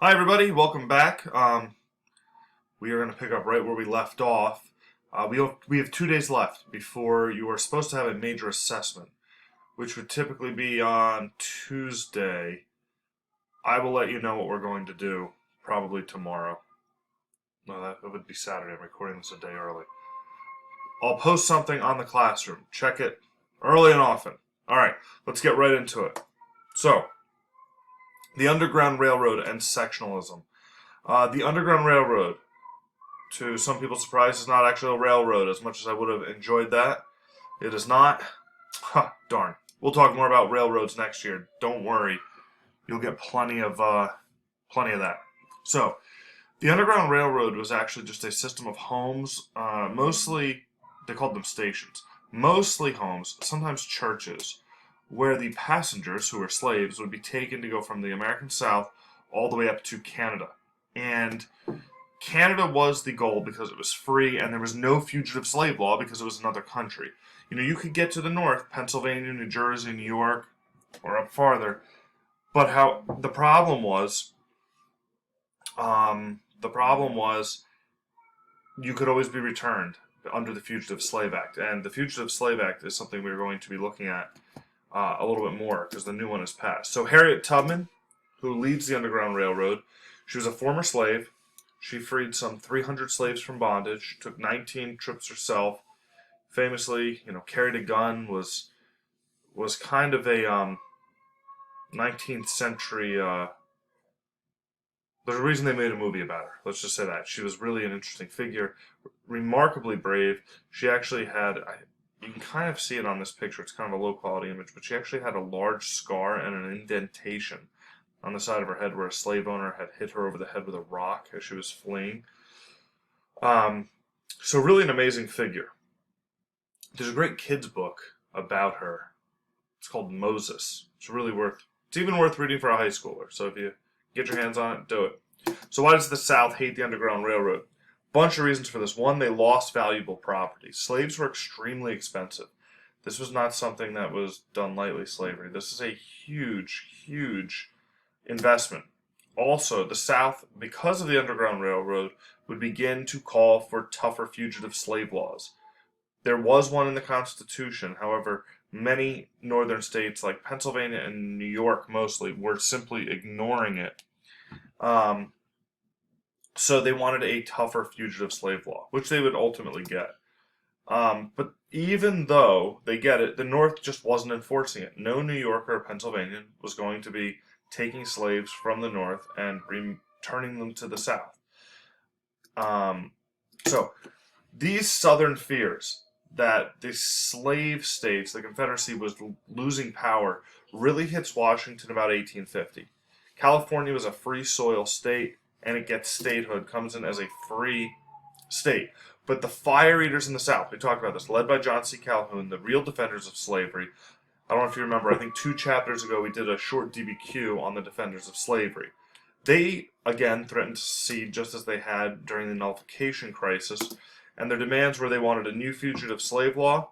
Hi everybody, welcome back. We are going to pick up right where we left off. We have 2 days left before you are supposed to have a major assessment, which would typically be on Tuesday. I will let you know what we're going to do probably tomorrow. No, that would be Saturday. I'm recording this a day early. I'll post something on the classroom. Check it early and often. Alright, let's get right into it. So, the Underground Railroad and sectionalism. The Underground Railroad, to some people's surprise, is not actually a railroad as much as I would have enjoyed that. It is not. Darn. We'll talk more about railroads next year. Don't worry. You'll get plenty of that. So, the Underground Railroad was actually just a system of homes, mostly, they called them stations, mostly homes, sometimes churches, where the passengers, who were slaves, would be taken to go from the American South all the way up to Canada. And Canada was the goal because it was free and there was no fugitive slave law because it was another country. You know, you could get to the north, Pennsylvania, New Jersey, New York, or up farther, but the problem was you could always be returned under the Fugitive Slave Act. And the Fugitive Slave Act is something we're going to be looking at a little bit more because the new one has passed. So Harriet Tubman, who leads the Underground Railroad, she was a former slave. She freed some 300 slaves from bondage, took 19 trips herself, famously, carried a gun, was kind of a 19th century, there's a reason they made a movie about her. Let's just say that. She was really an interesting figure, remarkably brave. She actually had, you can kind of see it on this picture, it's kind of a low quality image, but she actually had a large scar and an indentation on the side of her head where a slave owner had hit her over the head with a rock as she was fleeing. So really an amazing figure. There's a great kids book about her. It's called Moses. It's even worth reading for a high schooler. So if you get your hands on it, do it. So why does the South hate the Underground Railroad? Bunch of reasons for this. One, they lost valuable property. Slaves were extremely expensive. This was not something that was done lightly, slavery. This is a huge, huge investment. Also, the South, because of the Underground Railroad, would begin to call for tougher fugitive slave laws. There was one in the Constitution, however, many northern states like Pennsylvania and New York mostly were simply ignoring it. So they wanted a tougher fugitive slave law, which they would ultimately get. But even though they get it, the North just wasn't enforcing it. No New Yorker or Pennsylvanian was going to be taking slaves from the North and returning them to the South. So these Southern fears that the slave states, the Confederacy, was losing power, really hits Washington about 1850. California was a free soil state, and it gets statehood, comes in as a free state. But the fire eaters in the South, we talked about this, led by John C. Calhoun, the real defenders of slavery. I don't know if you remember, I think 2 chapters ago we did a short DBQ on the defenders of slavery. They, again, threatened to secede just as they had during the nullification crisis, and their demands were they wanted a new fugitive slave law.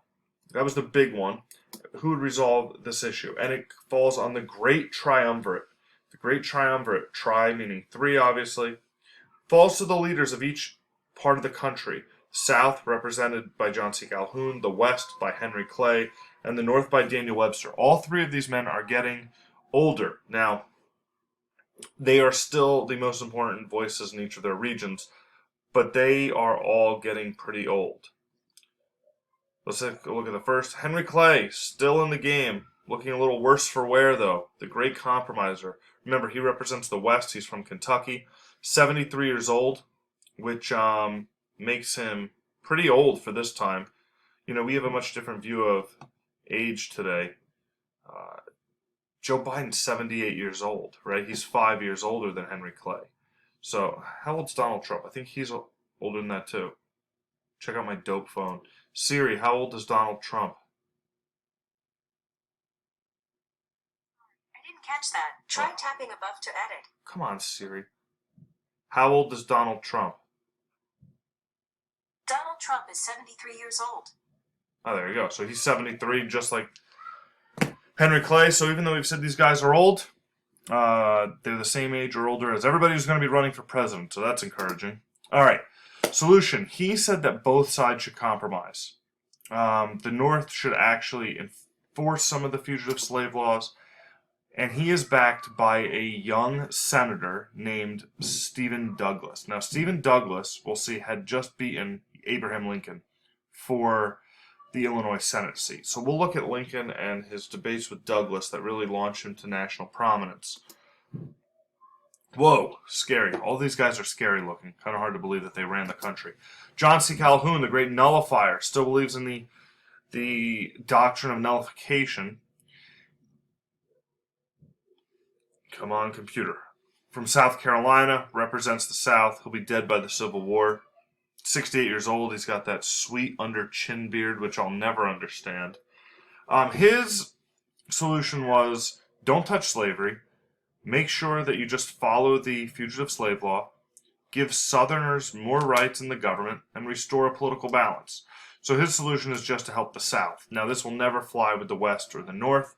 That was the big one. Who would resolve this issue? And it falls on the Great Triumvirate. The Great Triumvirate, tri meaning 3 obviously, falls to the leaders of each part of the country. South, represented by John C. Calhoun, the West by Henry Clay, and the North by Daniel Webster. All 3 of these men are getting older. Now, they are still the most important voices in each of their regions, but they are all getting pretty old. Let's take a look at the first. Henry Clay, still in the game, looking a little worse for wear, though. The great compromiser. Remember, he represents the West. He's from Kentucky. 73 years old, which makes him pretty old for this time. You know, we have a much different view of age today. Joe Biden's 78 years old, right? He's 5 years older than Henry Clay. So, how old's Donald Trump? I think he's older than that, too. Check out my dope phone. Siri, how old is Donald Trump? I didn't catch that. Try tapping above to edit. Come on, Siri. How old is Donald Trump? Donald Trump is 73 years old. Oh, there you go. So he's 73, just like Henry Clay. So even though we've said these guys are old, They're the same age or older as everybody who's going to be running for president, so that's encouraging. All right. Solution. He said that both sides should compromise. The North should actually enforce some of the fugitive slave laws, and he is backed by a young senator named Stephen Douglas. Now, Stephen Douglas, we'll see, had just beaten Abraham Lincoln for the Illinois Senate seat. So we'll look at Lincoln and his debates with Douglas that really launched him to national prominence. Whoa, scary. All these guys are scary looking. Kind of hard to believe that they ran the country. John C. Calhoun, the great nullifier, still believes in the doctrine of nullification. Come on, computer. From South Carolina, represents the South. He'll be dead by the Civil War. 68 years old. He's got that sweet under chin beard, which I'll never understand. His solution was, don't touch slavery. Make sure that you just follow the fugitive slave law. Give Southerners more rights in the government and restore a political balance. So his solution is just to help the South. Now, this will never fly with the West or the North.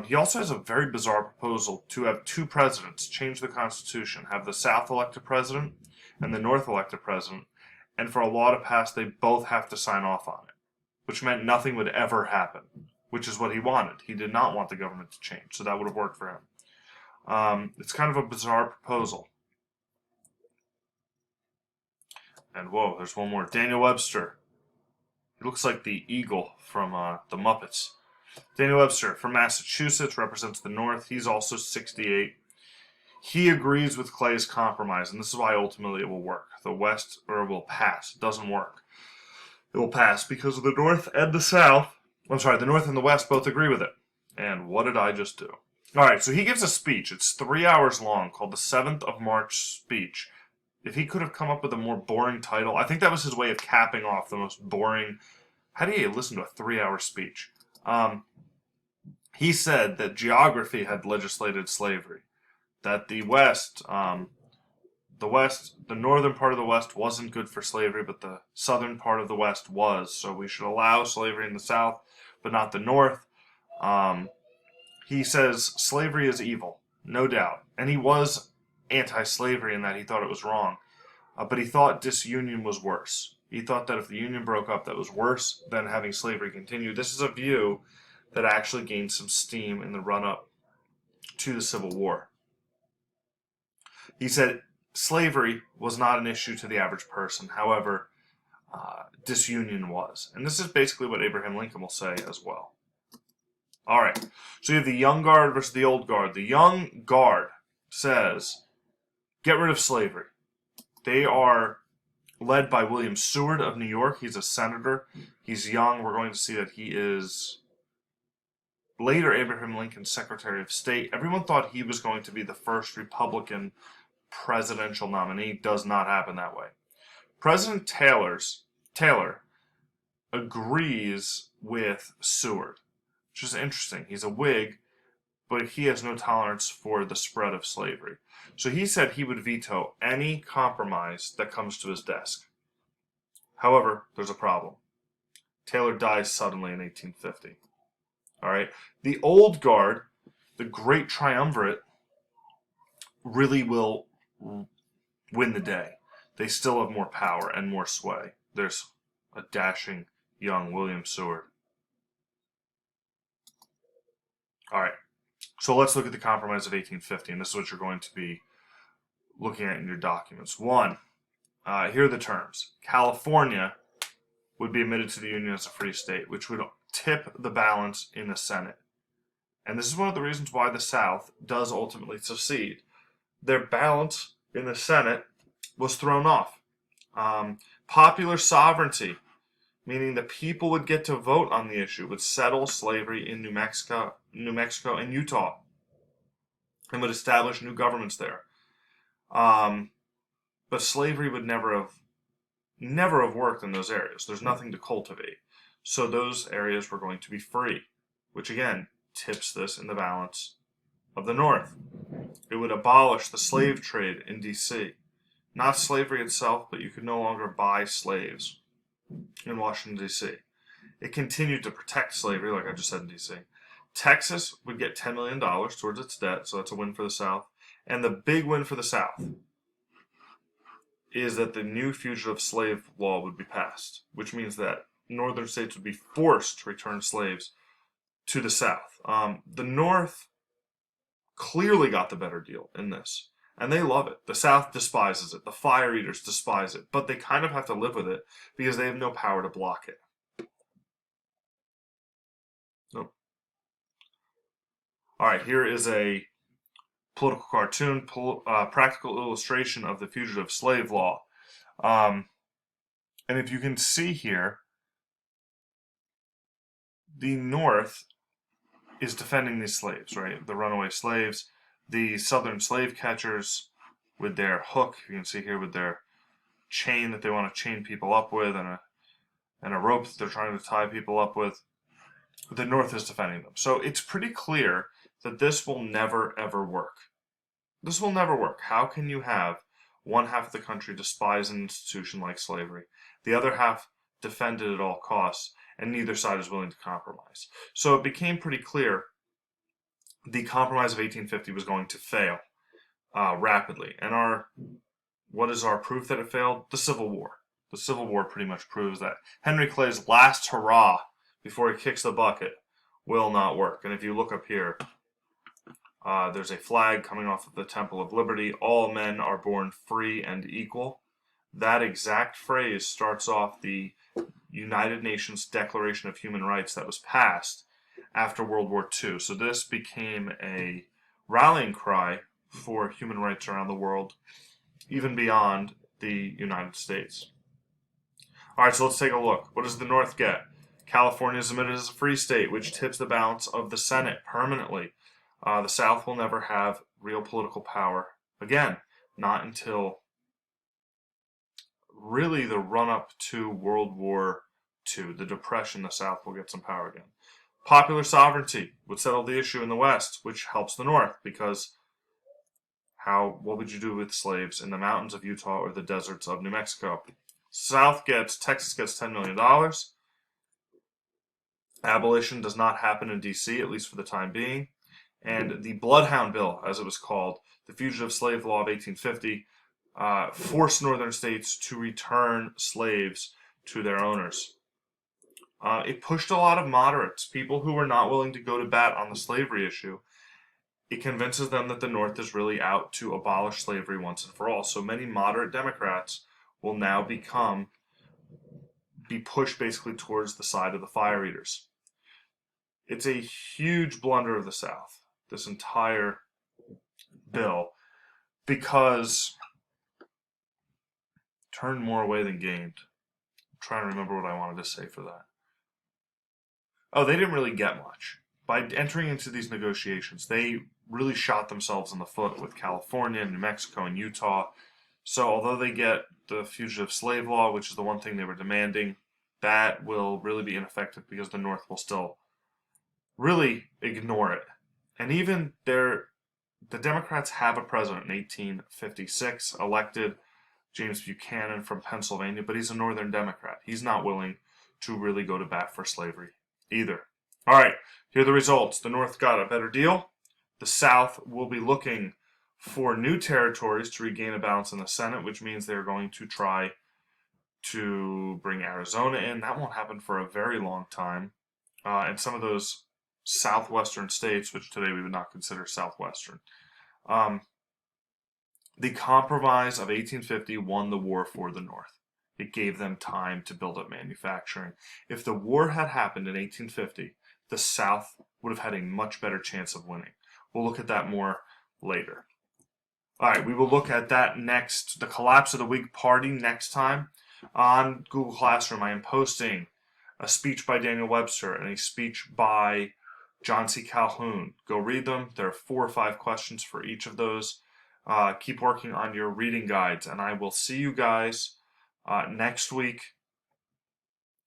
He also has a very bizarre proposal to have two presidents, change the Constitution, have the South elect a president and the North elect a president, and for a law to pass, they both have to sign off on it, which meant nothing would ever happen, which is what he wanted. He did not want the government to change, so that would have worked for him. It's kind of a bizarre proposal. And whoa, there's one more. Daniel Webster. He looks like the eagle from the Muppets. Daniel Webster from Massachusetts represents the North. He's also 68. He agrees with Clay's compromise, and this is why ultimately it will work. The West, or it will pass. It doesn't work. It will pass because the North and the South, the North and the West both agree with it. And what did I just do? All right, so he gives a speech. It's 3 hours long, called the 7th of March speech. If he could have come up with a more boring title, I think that was his way of capping off the most boring. How do you listen to a 3-hour speech? He said that geography had legislated slavery, that the northern part of the West wasn't good for slavery, but the southern part of the West was, so we should allow slavery in the South, but not the North. He says slavery is evil, no doubt, and he was anti-slavery in that he thought it was wrong, but he thought disunion was worse. He thought that if the Union broke up, that was worse than having slavery continue. This is a view that actually gained some steam in the run-up to the Civil War. He said slavery was not an issue to the average person. However, disunion was. And this is basically what Abraham Lincoln will say as well. All right, so you have the young guard versus the old guard. The young guard says, get rid of slavery. They are led by William Seward of New York. He's a senator. He's young. We're going to see that he is later Abraham Lincoln's Secretary of State. Everyone thought he was going to be the first Republican presidential nominee. Does not happen that way. President Taylor agrees with Seward, which is interesting. He's a Whig, but he has no tolerance for the spread of slavery. So he said he would veto any compromise that comes to his desk. However, there's a problem. Taylor dies suddenly in 1850. All right. The old guard, the great triumvirate, really will win the day. They still have more power and more sway. There's a dashing young William Seward. All right. So let's look at the Compromise of 1850, and this is what you're going to be looking at in your documents. One, here are the terms. California would be admitted to the Union as a free state, which would tip the balance in the Senate. And this is one of the reasons why the South does ultimately secede. Their balance in the Senate was thrown off. Popular sovereignty, meaning the people would get to vote on the issue, would settle slavery in New Mexico and Utah, and would establish new governments there. But slavery would never have worked in those areas. There's nothing to cultivate. So those areas were going to be free, which again tips this in the balance of the North. It would abolish the slave trade in D.C. Not slavery itself, but you could no longer buy slaves in Washington, D.C. It continued to protect slavery, like I just said in D.C., Texas would get $10 million towards its debt, so that's a win for the South. And the big win for the South is that the new fugitive slave law would be passed, which means that northern states would be forced to return slaves to the South. The North clearly got the better deal in this, and they love it. The South despises it. The fire eaters despise it, but they kind of have to live with it because they have no power to block it. Nope. All right, here is a political cartoon, practical illustration of the fugitive slave law. And if you can see here, the North is defending these slaves, right? The runaway slaves, the Southern slave catchers with their hook, you can see here with their chain that they want to chain people up with, and a rope that they're trying to tie people up with. The North is defending them. So it's pretty clear that this will never, ever work. This will never work. How can you have one half of the country despise an institution like slavery, the other half defend it at all costs, and neither side is willing to compromise? So it became pretty clear the Compromise of 1850 was going to fail rapidly. And what is our proof that it failed? The Civil War. The Civil War pretty much proves that Henry Clay's last hurrah before he kicks the bucket will not work. And if you look up here, there's a flag coming off of the Temple of Liberty. All men are born free and equal. That exact phrase starts off the United Nations Declaration of Human Rights that was passed after World War II. So this became a rallying cry for human rights around the world, even beyond the United States. All right, so let's take a look. What does the North get? California is admitted as a free state, which tips the balance of the Senate permanently. The South will never have real political power again, not until really the run-up to World War II, the Depression. The South will get some power again. Popular sovereignty would settle the issue in the West, which helps the North, because what would you do with slaves in the mountains of Utah or the deserts of New Mexico? Texas gets $10 million. Abolition does not happen in D.C., at least for the time being. And the Bloodhound Bill, as it was called, the Fugitive Slave Law of 1850, forced northern states to return slaves to their owners. It pushed a lot of moderates, people who were not willing to go to bat on the slavery issue. It convinces them that the North is really out to abolish slavery once and for all. So many moderate Democrats will now be pushed basically towards the side of the fire eaters. It's a huge blunder of the South, this entire bill, because turned more away than gained. I'm trying to remember what I wanted to say for that. Oh, they didn't really get much. By entering into these negotiations, they really shot themselves in the foot with California, New Mexico, and Utah. So although they get the fugitive slave law, which is the one thing they were demanding, that will really be ineffective because the North will still really ignore it. And even the Democrats have a president in 1856, elected James Buchanan from Pennsylvania, but he's a Northern Democrat. He's not willing to really go to bat for slavery either. All right, here are the results. The North got a better deal. The South will be looking for new territories to regain a balance in the Senate, which means they're going to try to bring Arizona in. That won't happen for a very long time. And some of those southwestern states, which today we would not consider southwestern. The Compromise of 1850 won the war for the North. It gave them time to build up manufacturing. If the war had happened in 1850, the South would have had a much better chance of winning. We'll look at that more later. All right, we will look at that next, the collapse of the Whig Party next time. On Google Classroom, I am posting a speech by Daniel Webster and a speech by John C. Calhoun. Go read them. There are 4 or 5 questions for each of those. Keep working on your reading guides, and I will see you guys next week.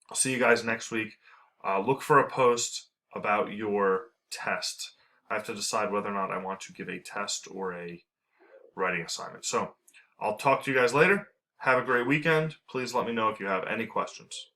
I'll see you guys next week. Look for a post about your test. I have to decide whether or not I want to give a test or a writing assignment. So I'll talk to you guys later. Have a great weekend. Please let me know if you have any questions.